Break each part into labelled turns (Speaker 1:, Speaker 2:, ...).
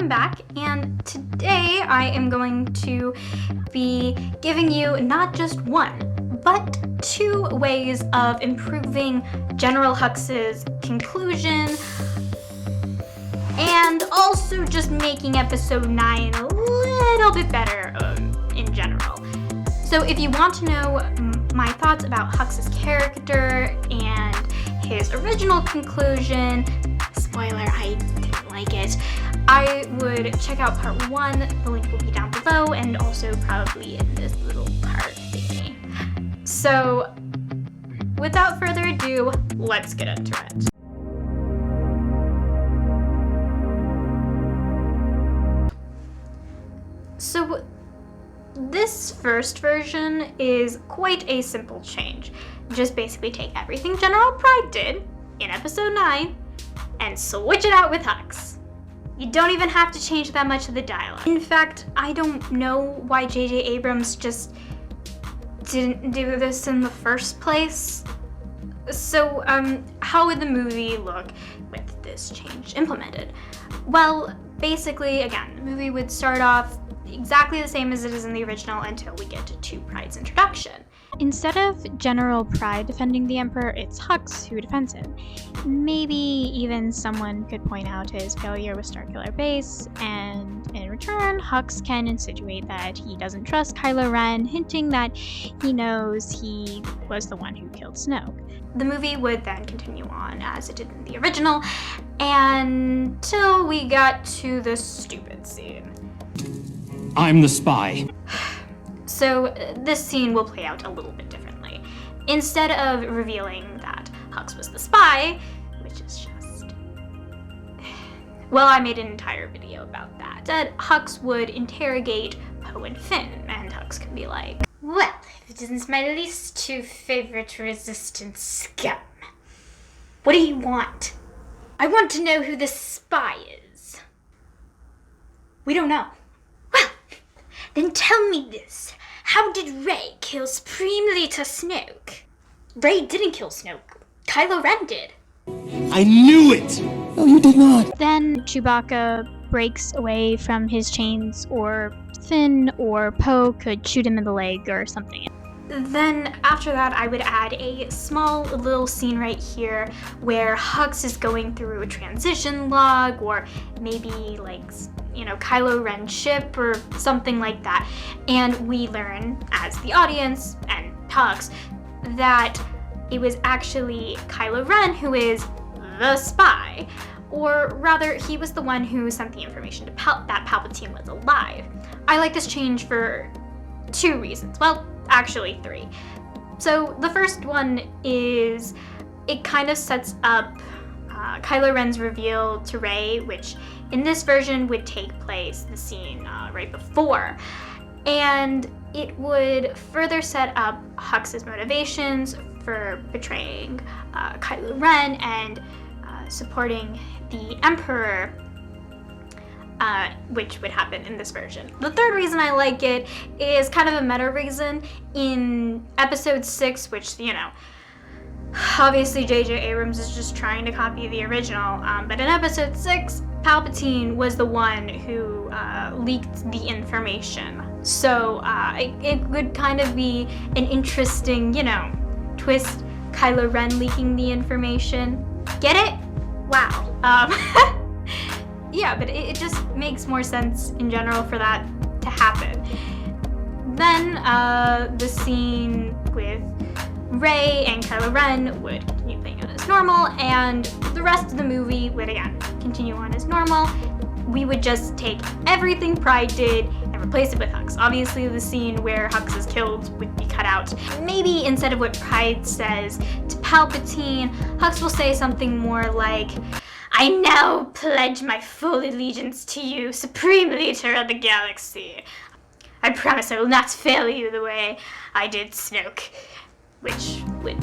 Speaker 1: welcome back, and today I am going to be giving you not just one, but two ways of improving General Hux's conclusion, and also just making episode 9 a little bit better in general. So if you want to know my thoughts about Hux's character and his original conclusion, spoiler, I didn't like it, I would check out part 1, the link will be down below, and also probably in this little card thingy. So, without further ado, let's get into it. So, this first version is quite a simple change. Just basically take everything General Pride did in episode 9 and switch it out with Hux. You don't even have to change that much of the dialogue. In fact, I don't know why J.J. Abrams just didn't do this in the first place. So, how would the movie look with this change implemented? Well, basically, again, the movie would start off exactly the same as it is in the original until we get to Pride's introduction.
Speaker 2: Instead of General Pride defending the Emperor, it's Hux who defends him. Maybe even someone could point out his failure with Starkiller Base, and in return, Hux can insinuate that he doesn't trust Kylo Ren, hinting that he knows he was the one who killed Snoke.
Speaker 1: The movie would then continue on as it did in the original, until we got to the stupid scene.
Speaker 3: I'm the spy.
Speaker 1: So this scene will play out a little bit differently. Instead of revealing that Hux was the spy, which is just... well, I made an entire video about that. That Hux would interrogate Poe and Finn, and Hux can be like, well, it isn't my least two favorite resistance scum. What do you want? I want to know who the spy is. We don't know. Well, then tell me this. How did Rey kill Supreme Leader Snoke? Rey didn't kill Snoke. Kylo Ren did.
Speaker 3: I knew it! No, you did not.
Speaker 2: Then Chewbacca breaks away from his chains, or Finn or Poe could shoot him in the leg or something.
Speaker 1: Then after that, I would add a small little scene right here where Hux is going through a transition log, or maybe like, you know, Kylo Ren's ship or something like that. And we learn as the audience and Hux that it was actually Kylo Ren who is the spy. Or rather, he was the one who sent the information to that Palpatine was alive. I like this change for 2 reasons. Well, actually 3. So the first one is it kind of sets up Kylo Ren's reveal to Rey, which in this version would take place the scene right before. And it would further set up Hux's motivations for betraying Kylo Ren and supporting the Emperor, which would happen in this version. The third reason I like it is kind of a meta reason. In episode 6, which, you know, obviously J.J. Abrams is just trying to copy the original, but in episode 6, Palpatine was the one who leaked the information. So it would kind of be an interesting, you know, twist, Kylo Ren leaking the information. Get it? Wow. Yeah, but it just makes more sense in general for that to happen. Then the scene with Rey and Kylo Ren would continue playing out as normal, and the rest of the movie would again continue on as normal. We would just take everything Pride did and replace it with Hux. Obviously, the scene where Hux is killed would be cut out. Maybe instead of what Pride says to Palpatine, Hux will say something more like, I now pledge my full allegiance to you, Supreme Leader of the Galaxy. I promise I will not fail you the way I did Snoke, which would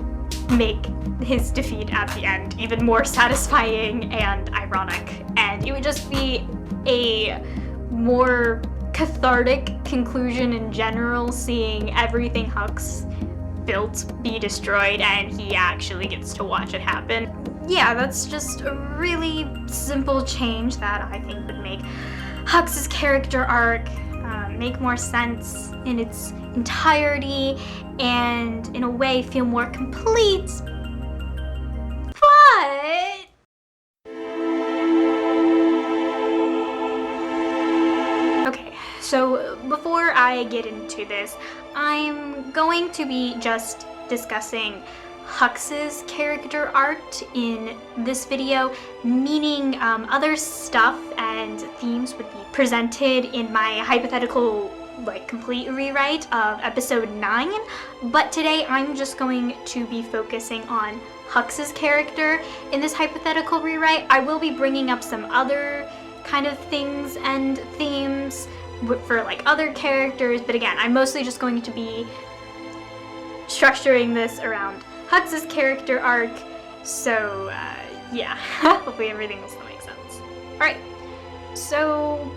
Speaker 1: make his defeat at the end even more satisfying and ironic, and it would just be a more cathartic conclusion in general, seeing everything Hux built be destroyed and he actually gets to watch it happen. Yeah, that's just a really simple change that I think would make Hux's character arc make more sense in its entirety and in a way feel more complete. But okay, so before I get into this, I'm going to be just discussing Hux's character art in this video, meaning other stuff and themes would be presented in my hypothetical complete rewrite of episode 9, but today I'm just going to be focusing on Hux's character in this hypothetical rewrite. I will be bringing up some other kind of things and themes for other characters, but again, I'm mostly just going to be structuring this around Hux's character arc, so yeah, hopefully everything will still make sense. Alright, so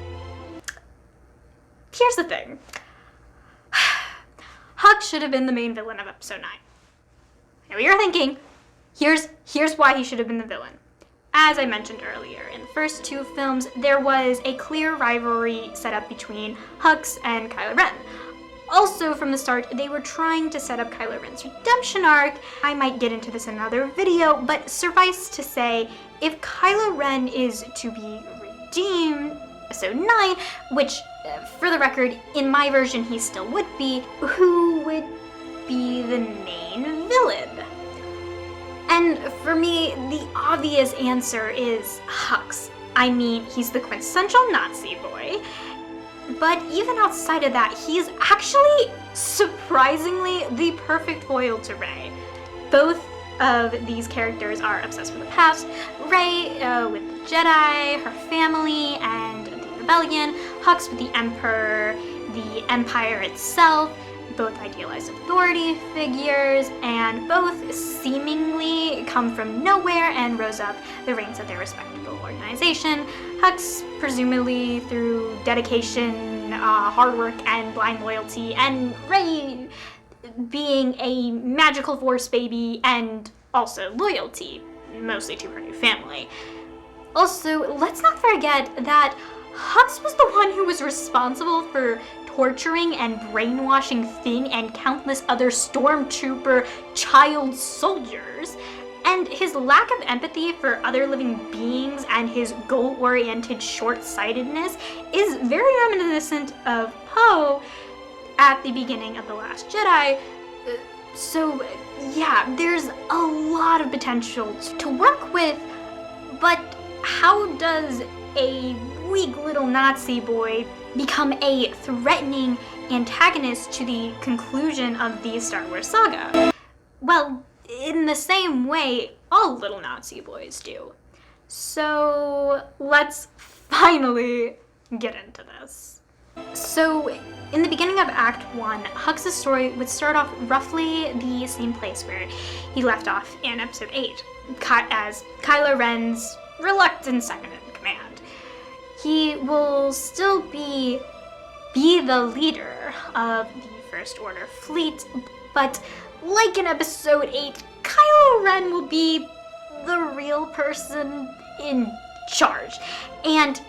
Speaker 1: here's the thing. Hux should have been the main villain of episode 9. Now you're thinking, here's why he should have been the villain. As I mentioned earlier, in the first 2 films, there was a clear rivalry set up between Hux and Kylo Ren. Also, from the start, they were trying to set up Kylo Ren's redemption arc. I might get into this in another video, but suffice to say, if Kylo Ren is to be redeemed, episode 9, which, for the record, in my version he still would be, who would be the main villain? And for me, the obvious answer is Hux. I mean, he's the quintessential Nazi boy. But even outside of that, he's actually surprisingly the perfect foil to Rey. Both of these characters are obsessed with the past. Rey with the Jedi, her family, and the rebellion. Hux with the Emperor, the Empire itself. Both idealized authority figures, and both seemingly come from nowhere and rose up the ranks of their respectable organization. Hux, presumably through dedication, hard work, and blind loyalty, and Rey being a magical force baby and also loyalty, mostly to her new family. Also, let's not forget that Hux was the one who was responsible for torturing and brainwashing Finn and countless other stormtrooper child soldiers, and his lack of empathy for other living beings and his goal-oriented short-sightedness is very reminiscent of Poe at the beginning of The Last Jedi. So yeah, there's a lot of potential to work with, but how does a weak little Nazi boy become a threatening antagonist to the conclusion of the Star Wars saga? Well, in the same way all little Nazi boys do. So let's finally get into this. So in the beginning of Act 1, Hux's story would start off roughly the same place where he left off in Episode 8, as Kylo Ren's reluctant second-in-command. He will still be the leader of the First Order fleet, but like in Episode 8, Kylo Ren will be the real person in charge. And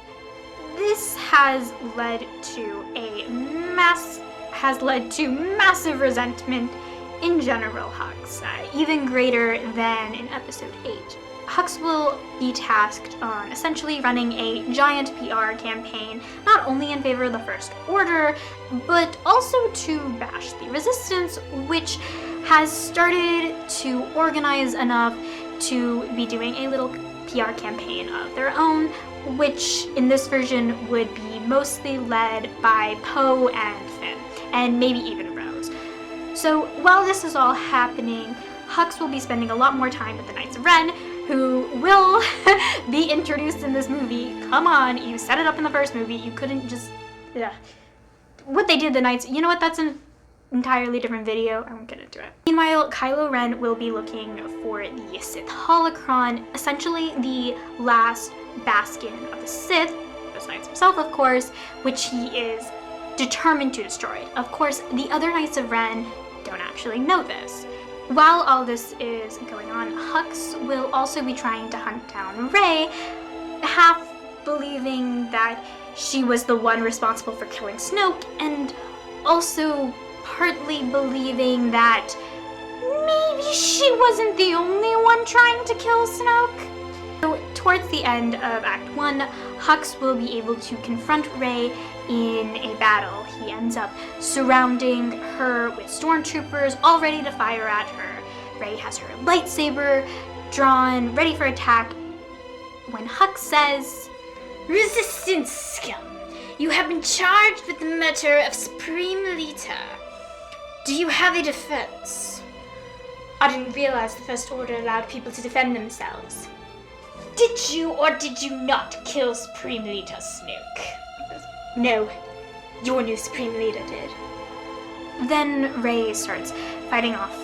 Speaker 1: this has led to massive resentment in General Hux, even greater than in Episode 8. Hux will be tasked on essentially running a giant PR campaign, not only in favor of the First Order, but also to bash the Resistance, which has started to organize enough to be doing a little PR campaign of their own, which in this version would be mostly led by Poe and Finn, and maybe even Rose. So while this is all happening, Hux will be spending a lot more time with the Knights of Ren, who will be introduced in this movie. Come on, you set it up in the first movie, you couldn't just... Ugh. What they did the Knights... You know what, that's an entirely different video, I won't get into it. Meanwhile, Kylo Ren will be looking for the Sith Holocron, essentially the last bastion of the Sith, besides himself of course, which he is determined to destroy. Of course, the other Knights of Ren don't actually know this. While all this is going on, Hux will also be trying to hunt down Rey, half believing that she was the one responsible for killing Snoke, and also partly believing that maybe she wasn't the only one trying to kill Snoke. So towards the end of Act 1, Hux will be able to confront Rey in a battle. He ends up surrounding her with stormtroopers all ready to fire at her. Rey has her lightsaber drawn, ready for attack, when Hux says, "Resistance scum, you have been charged with the murder of Supreme Leader. Do you have a defense?" "I didn't realize the First Order allowed people to defend themselves." "Did you or did you not kill Supreme Leader Snoke?" "No, your new Supreme Leader did." Then Rey starts fighting off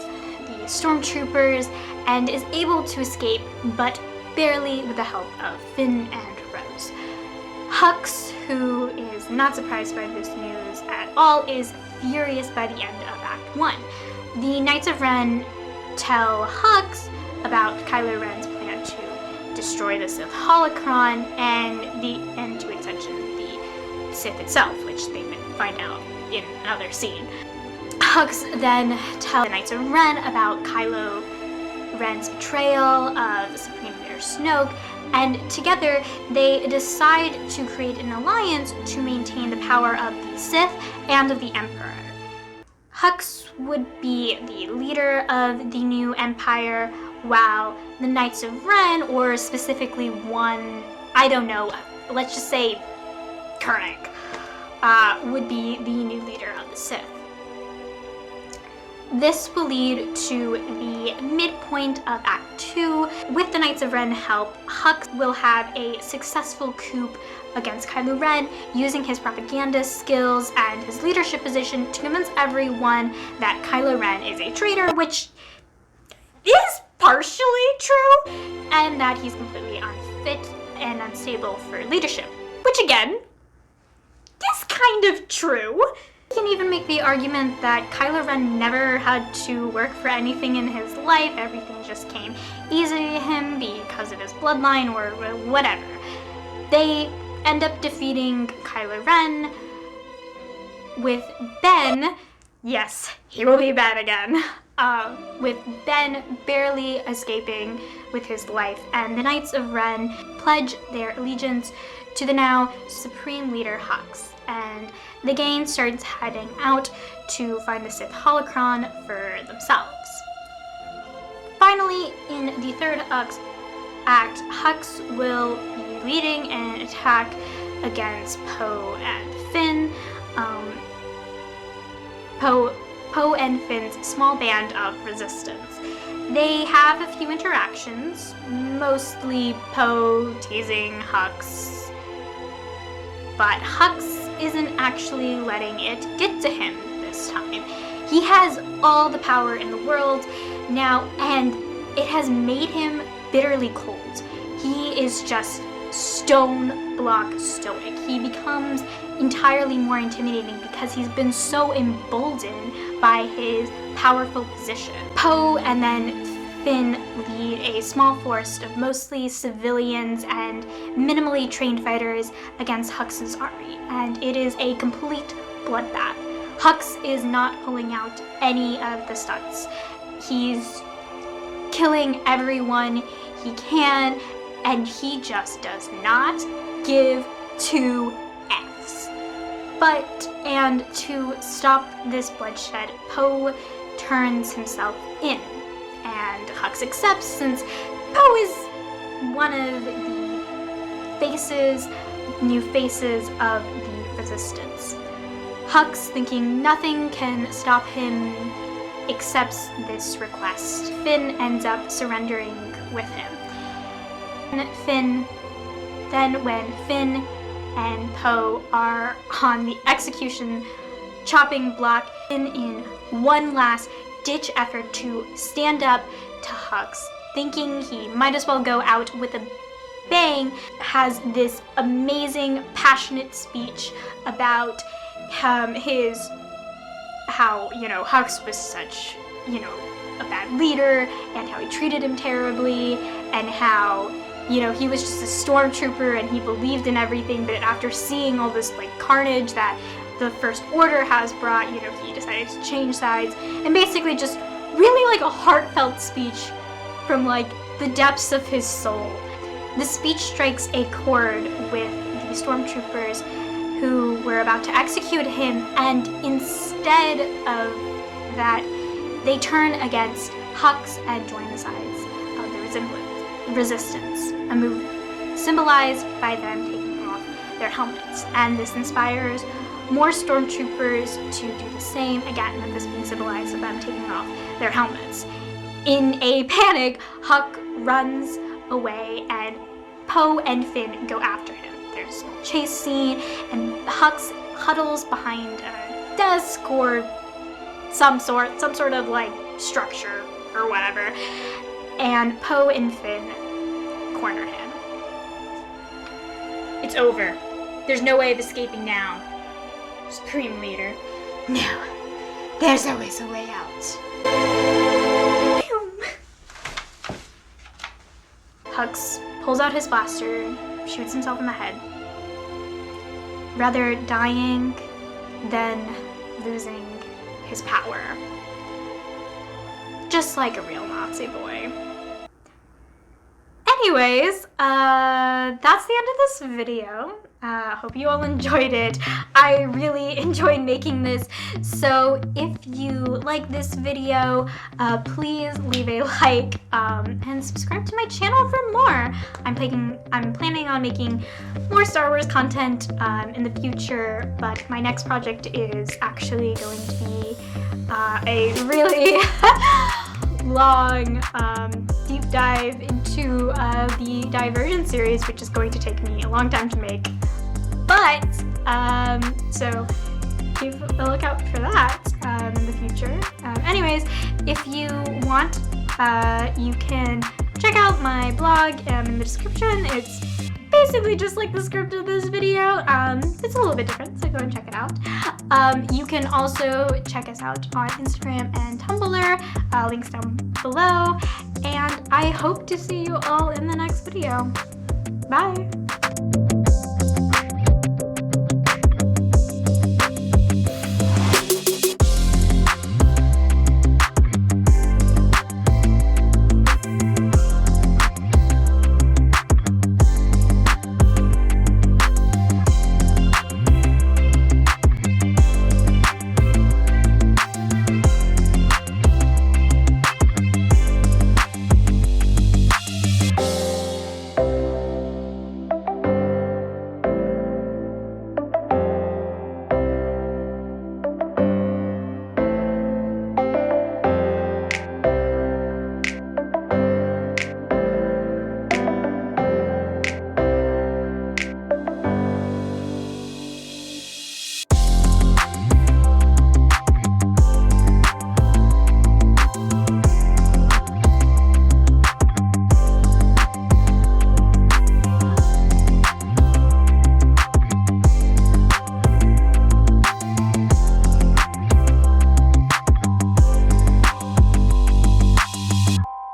Speaker 1: the stormtroopers and is able to escape, but barely, with the help of Finn and Rose. Hux, who is not surprised by this news at all, is furious by the end of Act 1. The Knights of Ren tell Hux about Kylo Ren's plan to destroy the Sith holocron and to extension the Sith itself, which they find out in another scene. Hux then tells the Knights of Ren about Kylo Ren's betrayal of Supreme Leader Snoke, and together they decide to create an alliance to maintain the power of the Sith and of the Emperor. Hux would be the leader of the new Empire, while the Knights of Ren, or specifically one, I don't know, let's just say Koenig, would be the new leader of the Sith. This will lead to the midpoint of Act 2. With the Knights of Ren help, Hux will have a successful coup against Kylo Ren, using his propaganda skills and his leadership position to convince everyone that Kylo Ren is a traitor, which is partially true, and that he's completely unfit and unstable for leadership, which again, is kind of true. You can even make the argument that Kylo Ren never had to work for anything in his life. Everything just came easy to him because of his bloodline or whatever. They end up defeating Kylo Ren with Ben. Yes, he will be Ben again. With Ben barely escaping with his life, and the Knights of Ren pledge their allegiance to the now Supreme Leader Hux, and the gang starts heading out to find the Sith holocron for themselves. Finally, in the third act, Hux will be leading an attack against Poe and Finn. Poe and Finn's small band of resistance. They have a few interactions, mostly Poe teasing Hux, but Hux isn't actually letting it get to him this time. He has all the power in the world now, and it has made him bitterly cold. He is just stone block stoic. He becomes entirely more intimidating because he's been so emboldened by his powerful position. Poe and then Finn lead a small force of mostly civilians and minimally trained fighters against Hux's army, and it is a complete bloodbath. Hux is not pulling out any of the stunts. He's killing everyone he can, and he just does not give two F's. And to stop this bloodshed, Poe turns himself in, and Hux accepts, since Poe is one of the new faces of the Resistance. Hux, thinking nothing can stop him, accepts this request. Finn ends up surrendering with him. When Finn and Poe are on the execution chopping block, in one last ditch effort to stand up to Hux, thinking he might as well go out with a bang, has this amazing, passionate speech about how Hux was such, a bad leader, and how he treated him terribly, and how you know, he was just a stormtrooper and he believed in everything, but after seeing all this like carnage that the First Order has brought, you know, he decided to change sides, and basically just really like a heartfelt speech from like the depths of his soul. The speech strikes a chord with the stormtroopers who were about to execute him, and instead of that, they turn against Hux and join the sides of the resistance, a move symbolized by them taking off their helmets. And this inspires more stormtroopers to do the same, again, with this being symbolized of them taking off their helmets. In a panic, Hux runs away and Poe and Finn go after him. There's a chase scene and Hux huddles behind a desk or some sort of like structure or whatever, and Poe and Finn corner him. It's over. There's no way of escaping now. Supreme Leader. No, there's always a way out. Hux pulls out his blaster and shoots himself in the head, rather dying than losing his power. Just like a real Nazi boy. Anyways, that's the end of this video. Hope you all enjoyed it. I really enjoyed making this, so if you like this video, please leave a like and subscribe to my channel for more. I'm planning on making more Star Wars content in the future, but my next project is actually going to be a really long deep dive into the Divergent series, which is going to take me a long time to make. But, so keep a lookout for that in the future. Anyways, if you want, you can check out my blog in the description. It's basically just like the script of this video. It's a little bit different, so go and check it out. You can also check us out on Instagram and Tumblr, links down below. And I hope to see you all in the next video. Bye!